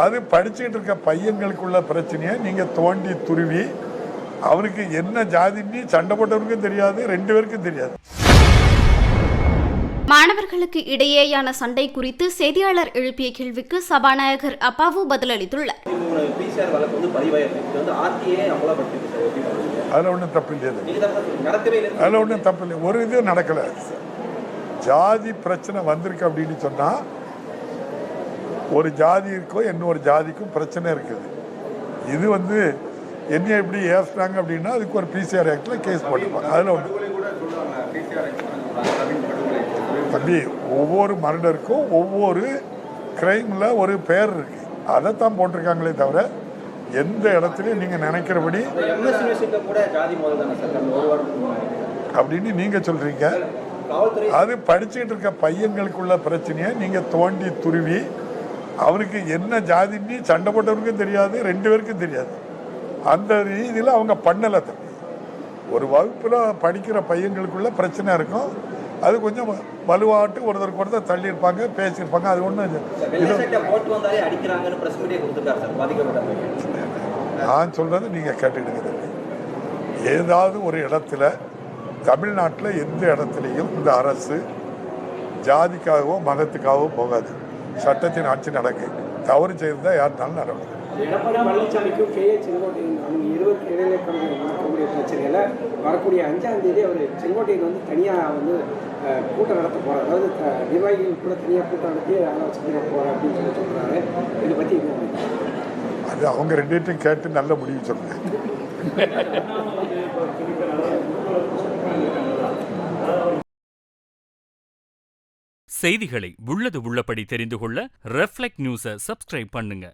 அது படிச்சுட்டு இருக்க பையங்களுக்குள்ள பிரச்சனையை நீங்க தோண்டி துருவி அவருக்கு என்ன ஜாதின்னு சண்டை போட்டவருக்கும் தெரியாது, 2 பேருக்கும் தெரியாது. மாணவர்களுக்கு இடையேயான சண்டை குறித்து செய்தியாளர் எழுப்பிய கேள்விக்கு சபாநாயகர் அப்பாவு பதிலளித்துள்ளார். அதில் ஒன்றும் தப்பு இல்லையாது, அதில் ஒன்றும் தப்பு இல்லை. ஒரு இது நடக்கலை. ஜாதி பிரச்சனை வந்திருக்கு அப்படின்னு சொன்னால் ஒரு ஜாதிக்கும் இன்னொரு ஜாதிக்கும் பிரச்சனை இருக்குது. இது என்ன எப்படி ஏசுறாங்க அப்படின்னா அதுக்கு ஒரு பிசிஆர் ஆக்ட்ல கேஸ் போட்டுப்பாங்க. அதில் ஒன்று தம்பி, ஒவ்வொரு மர்டருக்கும் ஒவ்வொரு கிரைமில் ஒரு பேர் இருக்கு, அதைத்தான் போட்டிருக்காங்களே தவிர எந்த இடத்துலையும் நீங்கள் நினைக்கிறபடி அப்படின்னு நீங்கள் சொல்கிறீங்க. அது படிச்சுட்டு இருக்க பையங்களுக்குள்ள பிரச்சனையை நீங்கள் தோண்டி துருவி அவனுக்கு என்ன ஜாதின்னு சண்டை போட்டவருக்கும் தெரியாது, 2 பேருக்கும் தெரியாது. அந்த ரீதியில் அவங்க பண்ணலை தம்பி. ஒரு வகுப்பில் படிக்கிற பையங்களுக்குள்ள பிரச்சனை இருக்கும், அது கொஞ்சம் வலுவாட்டு ஒருத்தருக்கு ஒருத்தர் தள்ளியிருப்பாங்க, பேசியிருப்பாங்க. அது ஒன்றும் நான் சொல்கிறது நீங்கள் கேட்டுக்கிட்டு தம்பி. ஏதாவது ஒரு இடத்துல தமிழ்நாட்டில் எந்த இடத்துலையும் இந்த அரசு ஜாதிக்காகவோ மதத்துக்காகவோ போகாது. சட்டத்தின் ஆட்சி நடக்கு. தவறு செய்திருந்தால் யாருனாலும் நடக்கும். எடப்பாடி பழனிசாமிக்கும் கே. செங்கோட்டையன் அவங்க இருவருக்கு இடையில இருக்கக்கூடிய பிரச்சனையில் வரக்கூடிய 5ஆம் தேதி அவர் செங்கோட்டையன் தனியாக கூட்டம் நடத்த போகிறார். அதாவது நிர்வாகிகள் கூட தனியாக கூட்டம் நடத்தி ஆலோசனை போகிறார் அப்படின்னு சொல்கிறாரு. இதை பற்றி அது அவங்க 2 பேர்ட்டையும் கேட்டு நல்ல முடிவு சொல்லுங்க. செய்திகளை உள்ளது உள்ளபடி தெரிந்து கொள்ள ரெஃப்ளெக்ட் நியூஸை சப்ஸ்கிரைப் பண்ணுங்க.